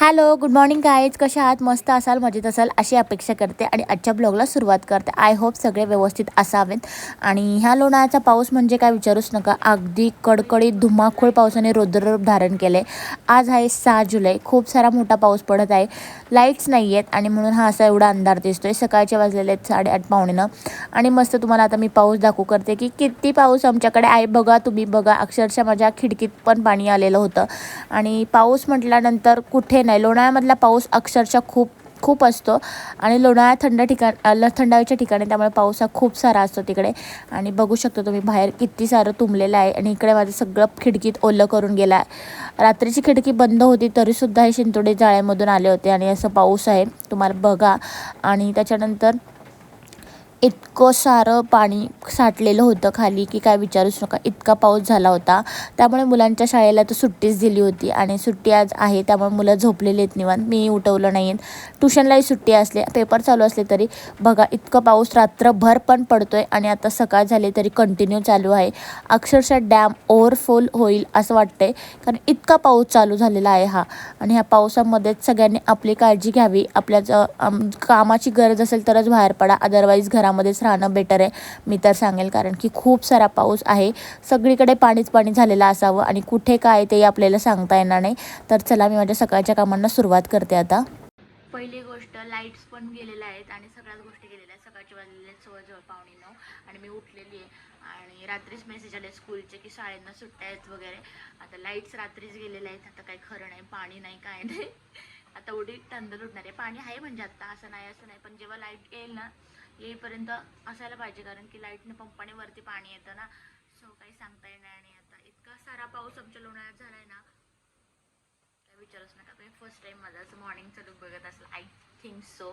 Hello, good morning guys. कशा आहात? मस्त असाल, मजेत असाल अशी अपेक्षा करते आणि आजच्या ब्लॉगला सुरुवात करते. आय होप सगळे व्यवस्थित असावेत. आणि ह्या लोणावळ्याचा पाऊस म्हणजे काय विचारूच नका. अगदी कडकडीत धुमाकूळ पावसाने रौद्ररूप धारण केले. आज आहे 6 जुलै. खूप सारा मोठा पाऊस पडत आहे. लाईट्स नाही आहेत आणि म्हणून हा असा एवढा अंधार दिसतोय. सकाळचे वाजलेले आहेत 8:30 पावणे 9. आणि मस्त तुम्हाला आता मी पाऊस दाखवू करते की किती पाऊस आमच्याकडे आहे. बघा, तुम्ही बघा, अक्षरशः माझ्या खिडकीत पण पाणी आलेलं होतं. आणि पाऊस म्हटल्यानंतर कुठे नाही, लोणावळ्यामधला पाऊस अक्षरशः खूप असतो. आणि लोणावळा थंड हवेच्या ठिकाणी, त्यामुळे पाऊस हा खूप सारा असतो तिकडे. आणि बघू शकता तुम्ही बाहेर किती सारं तुंबलेलं आहे. आणि इकडे माझं सगळं खिडकीत ओलं करून गेलं आहे. रात्रीची खिडकी बंद होती तरीसुद्धा हे शिंतोडे जाळ्यामधून आले होते. आणि असं पाऊस आहे, तुम्हाला बघा. आणि त्याच्यानंतर इतकं सारं पाणी साठलेलं होतं खाली की काय विचारूच नका. इतका पाऊस झाला होता. त्यामुळे मुलांच्या शाळेला तर सुट्टीच दिली होती. आणि सुट्टी आज आहे, त्यामुळे मुलं झोपलेली आहेत निवांत. मी उठवलं नाही. ट्युशनलाही सुट्टी असले, पेपर चालू असले तरी बघा इतकं पाऊस रात्रभर पण पडतोय. आणि आता सकाळ झाली तरी कंटिन्यू चालू आहे. अक्षरशः डॅम ओव्हरफुल होईल असं वाटतंय, कारण इतका पाऊस चालू झालेला आहे हा. आणि ह्या पावसामध्येच सगळ्यांनी आपली काळजी घ्यावी. आपल्या कामाची गरज असेल तरच बाहेर पडा, अदरवाईज घरामध्येच राहणं बेटर आहे मी तर सांगेल. कारण की खूप सारा पाऊस आहे. सगळीकडे पाणीच पाणी झालेलं असावं आणि कुठे काय ते आपल्याला सांगता येणार नाही. तर चला, मी माझ्या सकाळच्या कामांना सुरुवात करते आता. पहिली गोष्ट, लाईट्स पण गेलेल्या आहेत आणि सगळ्याच गोष्टी गेलेल्या आहेत. सकाळचे वाजलेले जवळ पावणे 9 आणि मी उठलेली आहे. आणि रात्रीच मेसेज आले स्कूलचे की शाळेंना सुट्ट्या आहेत वगैरे. आता लाईट्स रात्रीच गेलेल्या आहेत. आता काही खरं नाही, पाणी नाही, काय नाही. आता उडी टंदल उठणार आहे. पाणी आहे म्हणजे आता असं नाही, पण जेव्हा लाईट येईल ना, येईपर्यंत असायला पाहिजे. कारण की लाईटने पंपाने वरती पाणी येतं ना, सो काही सांगता येणार नाही. आता इतका सारा पाऊस आमच्या लोणावळ्यात झालाय ना, काय विचारूच नका. तुम्ही फर्स्ट टाइम माझा असं मॉर्निंगचा लुक बघत असेल, आय थिंक सो.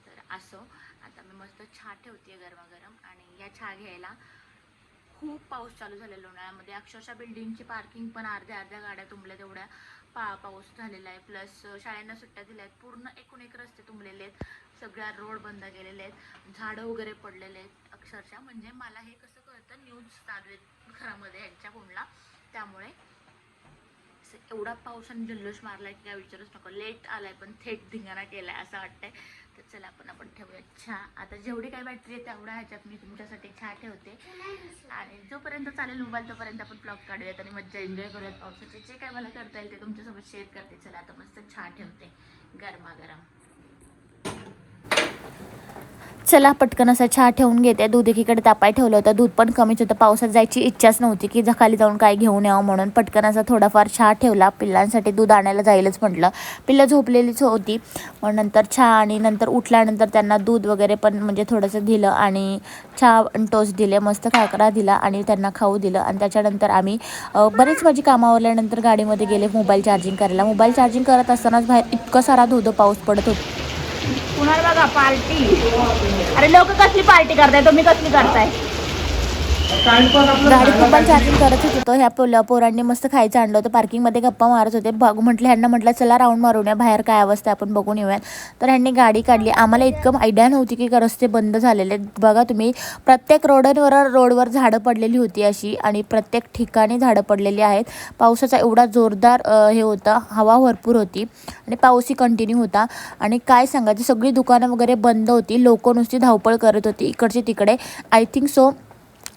तर असो, आता मी मस्त चहा ठेवते गरमागरम. आणि या चहा घ्यायला खूप पाऊस चालू झालेला लोणावळ्यामध्ये. अक्षरशः बिल्डिंगची पार्किंग पण अर्ध्या गाड्या तुंबल्या, तेवढ्या पाऊस झालेला आहे. प्लस शाळांना सुट्ट्या दिल्या आहेत. पूर्ण एकूण एक रस्ते तुंबलेले आहेत. सगळ्या रोड बंद केलेले आहेत. झाडं वगैरे पडलेले आहेत अक्षरशः. म्हणजे मला हे कसं कळतं, न्यूज चालू आहेत घरामध्ये ह्यांच्या फोनला, त्यामुळे एवढा पावसाने जल्लोष मारलाय की काय विचारूच नको. लेट आलाय पण थेट धिंगाणा केलाय असं वाटतंय. तर चला आपण ठेवूया चहा. आता जेवढी काय बॅटरी आहे तेवढ्या ह्याच्यात मी तुमच्यासाठी चहा ठेवते. आणि जोपर्यंत चालेल मोबाईल तोपर्यंत आपण ब्लॉग काढूयात आणि मज्जा एन्जॉय करूयात पावसाची. जे काय मला करता येईल ते तुमच्यासोबत शेअर करते. चला, आता मस्त चहा ठेवते गरमागरम. चला, पटकन असा चहा ठेवून घेते. दूध एकीकडे तापाय ठेवलं होतं. दूध पण कमीच होतं. पावसात जायची इच्छाच नव्हती की खाली जाऊन काय घेऊन यावं, म्हणून पटकन असा थोडाफार चहा ठेवला. पिल्लांसाठी दूध आणायला जाईलच म्हटलं. पिल्लं झोपलेलीच होती. मग नंतर चहा, आणि नंतर उठल्यानंतर त्यांना दूध वगैरे पण म्हणजे थोडंसं दिलं. आणि चहा आणि टोस्ट दिले, मस्त खाकरा दिला आणि त्यांना खाऊ दिलं. आणि त्याच्यानंतर आम्ही बरेच माझी कामावरल्यानंतर गाडीमध्ये गेले मोबाईल चार्जिंग करायला. मोबाईल चार्जिंग करत असतानाच बाहेर इतकं सारा धोधो पाऊस पडत होता. पुन्हा बघा पार्टी. अरे लोक कसली पार्टी करताय, तुम्ही कसली करताय? गाडीत मोबाईल चार्जिंग करत होतो. ह्या पोरांनी मस्त खायचं आणलं होतं. पार्किंगमध्ये गप्पा मारत होते. ह्यांना म्हटलं चला राऊंड मारून या, बाहेर काय अवस्था आपण बघून येऊयात. तर ह्यांनी गाडी काढली. आम्हाला इतकं आयडिया नव्हती की रस्ते बंद झालेले आहेत. बघा तुम्ही, प्रत्येक रोडवर झाडं पडलेली होती अशी. आणि प्रत्येक ठिकाणी झाडं पडलेली आहेत. पावसाचा एवढा जोरदार हे होता, हवा भरपूर होती आणि पाऊसही कंटिन्यू होता. आणि काय सांगायचं, सगळी दुकानं वगैरे बंद होती. लोक नुसती धावपळ करत होती इकडचे तिकडे. आय थिंक सो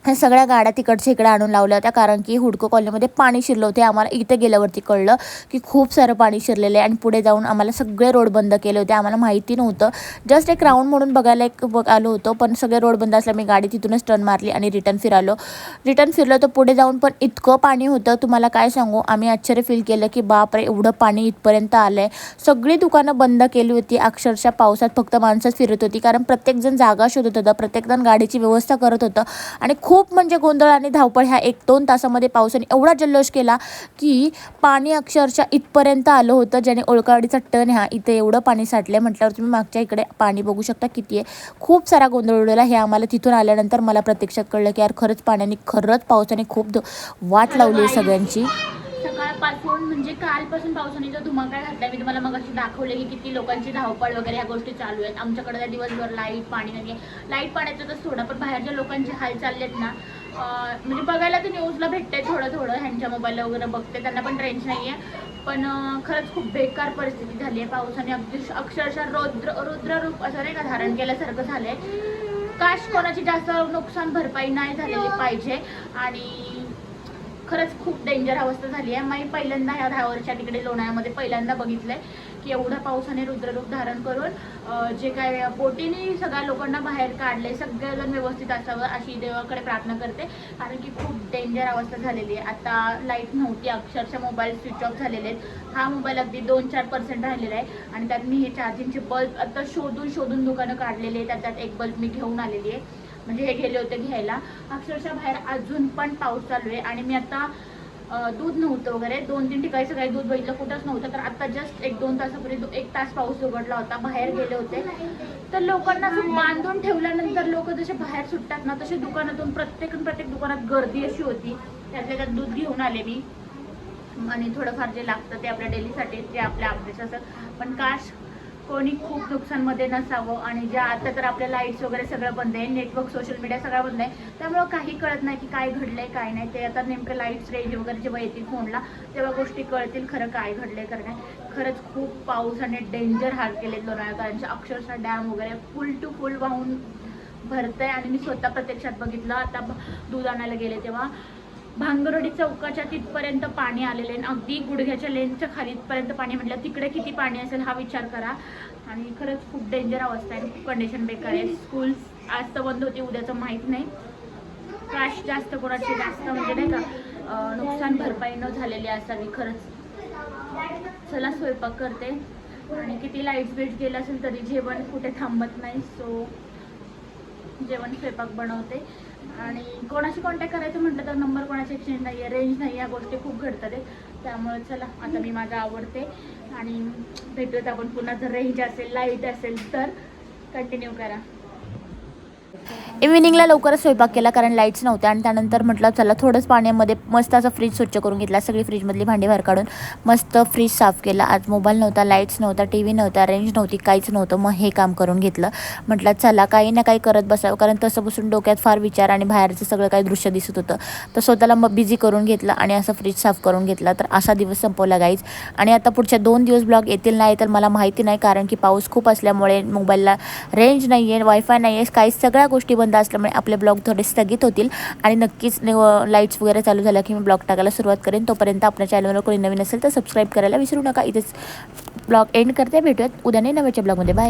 ह्या सगळ्या गाड्या तिकडच्या इकडे आणून लावल्या होत्या, कारण की हुडको कॉलनीमध्ये पाणी शिरलं होते. आम्हाला इथे गेल्यावरती कळलं की खूप सारं पाणी शिरलेलं आहे. आणि पुढे जाऊन आम्हाला सगळे रोड बंद केले होते. आम्हाला माहिती नव्हतं. जस्ट एक राऊंड म्हणून बघायला आलो होतो, पण सगळे रोड बंद असल्या मी गाडी तिथूनच टर्न मारली आणि रिटर्न फिरलो. तर पुढे जाऊन पण इतकं पाणी होतं, तुम्हाला काय सांगू. आम्ही आश्चर्य फील केलं की बापरे, एवढं पाणी इथपर्यंत आलं आहे. सगळी दुकानं बंद केली होती. अक्षरशः पावसात फक्त माणसंच फिरत होती, कारण प्रत्येकजण जागा शोधत होतं, प्रत्येकजण गाडीची व्यवस्था करत होतं. आणि खूप म्हणजे गोंधळ आणि धावपळ ह्या 1-2 तासामध्ये पावसाने एवढा जल्लोष केला की पाणी अक्षरशः इथपर्यंत आलं होतं. ज्याने ओळकाडीचा टन ह्या इथे एवढं पाणी साठलं म्हटल्यावर तुम्ही मागच्या इकडे पाणी बघू शकता किती आहे. खूप सारा गोंधळ उडवला. हे आम्हाला तिथून आल्यानंतर मला प्रत्यक्षात कळलं की यार, खरंच पावसाने खूप वाट लावली आहे सगळ्यांची. सकाळपासून म्हणजे कालपासून पावसाने जो धुमाकूळ घातला, मी तुम्हाला मग अशी दाखवले की किती लोकांची धावपळ वगैरे ह्या गोष्टी चालू आहेत. आमच्याकडे दिवसभर लाईट पाणी नाही आहे. लाईट पाण्याचं तर सोडा, पण बाहेरच्या लोकांचे हाल चालले आहेत ना. म्हणजे बघायला तर न्यूजला भेटते थोडं ह्यांच्या मोबाईलला वगैरे बघते, त्यांना पण रेंज नाही आहे. पण खरंच खूप बेकार परिस्थिती झाली आहे. पावसाने अगदी अक्षरशः रुद्ररूप असं नाही का धारण केल्यासारखं झालंय. काश कोणाची जास्त नुकसान भरपाई नाही झालेली पाहिजे. आणि खरंच खूप डेंजर अवस्था झाली आहे. मी पहिल्यांदा ह्या 10 वर्षात तिकडे लोणावळ्यामध्ये पहिल्यांदा बघितलंय की एवढ्या पावसाने रुद्ररूप धारण करून जे काय बोटीने सगळ्या लोकांना बाहेर काढले, सगळेजण व्यवस्थित असावं अशी देवाकडे प्रार्थना करते. कारण की खूप डेंजर अवस्था झालेली आहे. आता लाईट नव्हती, अक्षरशः मोबाईल स्विच ऑफ झालेले आहेत. हा मोबाईल अगदी 2-4% राहिलेला आहे. आणि त्यात मी हे चार्जिंगचे बल्ब आता शोधून दुकानं काढलेले आहेत. त्यात एक बल्ब मी घेऊन आलेली आहे. म्हणजे हे गेले होते घ्यायला. अक्षरशः बाहेर अजून पण पाऊस चालू आहे. आणि मी आता दूध नव्हतं वगैरे 2-3 ठिकाणी सकाळी दूध बघितलं, कुठंच नव्हतं. तर आता जस्ट 1-2 तासापूर्वी 1 तास पाऊस उघडला होता. बाहेर गेले होते तर लोकांना बांधून ठेवल्यानंतर लोक जसे बाहेर सुटतात ना, तसे दुकानातून प्रत्येक दुकानात गर्दी अशी होती. त्यातल्या त्यात दूध घेऊन आले मी. आणि थोडंफार जे लागतं ते आपल्या डेलीसाठी, ते आपल्या अपडेट्स असं. पण काश कोणी खूप नुकसानमध्ये नसावं. आणि ज्या आता तर आपल्या लाईट्स वगैरे सगळं बंद आहे, नेटवर्क सोशल मीडिया सगळं बंद आहे. त्यामुळं काही कळत नाही की काय घडलंय काय नाही. ते आता नेमकं लाईट्स रेंज वगैरे जेव्हा येतील फोनला तेव्हा गोष्टी कळतील खरं काय घडलंय काय नाही. खरंच खूप पावसाने डेंजर हाल केलेत लोणावळ्याकरांचे. अक्षरशः डॅम वगैरे फुल टू फुल वाहून भरतंय. आणि मी स्वतः प्रत्यक्षात बघितलं. आता दूध आणायला गेले तेव्हा भांगरोडी चौकाच्या तिथपर्यंत पाणी आलेले आहे. अगदी गुडघ्याच्या लेनच्या खालीपर्यंत पाणी. म्हटलं तिकडे किती पाणी असेल हा विचार करा. आणि खरंच खूप डेंजर अवस्था आहे. खूप कंडिशन बेकार आहे. स्कूल्स आज तर बंद होती, उद्याचं माहीत नाही. काश जास्त कोणाची जास्त म्हणजे नाही का नुकसान भरपाई न झालेली असावी खरंच. चला स्वयंपाक करते. आणि किती लाईट्स बीट गेलं असेल तरी जेवण कुठे थांबत नाही. सो जेवण स्वयंपाक बनवते. आणि कोणाशी कॉन्टॅक्ट करायचं म्हटलं तर नंबर कोणाची एक्सचेंज नाही आहे, रेंज नाही, या गोष्टी खूप घडतात आहे. त्यामुळे चला आता मी माझं आवडते आणि भेटूयात आपण पुन्हा. जर रेंज असेल लाईट असेल तर कंटिन्यू करा. इव्हिनिंगला लवकरच स्वयंपाक केला कारण लाईट्स नव्हत्या. आणि त्यानंतर म्हटलं चला थोडंच पाण्यामध्ये मस्त असं फ्रीज स्वच्छ करून घेतला. सगळी फ्रीजमधली भांडी बाहेर काढून मस्त फ्रीज साफ केला. आज मोबाईल नव्हता, लाईट्स नव्हता, टी व्ही नव्हता, रेंज नव्हती, काहीच नव्हतं. मग हे काम करून घेतलं. म्हटलं चला काही ना काही करत बसावं. कारण तसं बसून डोक्यात फार विचार आणि बाहेरचं सगळं काही दृश्य दिसत होतं. तर स्वतःला मग बिझी करून घेतलं आणि असं फ्रीज साफ करून घेतला. तर असा दिवस संपवला गाईज. आणि आता पुढच्या 2 दिवस ब्लॉग येतील नाही तर मला माहिती नाही. कारण की पाऊस खूप असल्यामुळे मोबाईलला रेंज नाही आहे, वायफाय नाही आहे, काही सगळ्या गोष्टी बंद असल्यामुळे आपले ब्लॉग थोडे स्थगित होतील. आणि नक्कीच लाईट्स वगैरे चालू झाल्या की मी ब्लॉग टाकायला सुरुवात करेन. तोपर्यंत आपल्या चॅनलवर कोणी नवीन असेल तर सबस्क्राईब करायला विसरू नका. इथेच ब्लॉग एंड करते. भेटूयात उद्या नव्याच्या ब्लॉगमध्ये. बाय.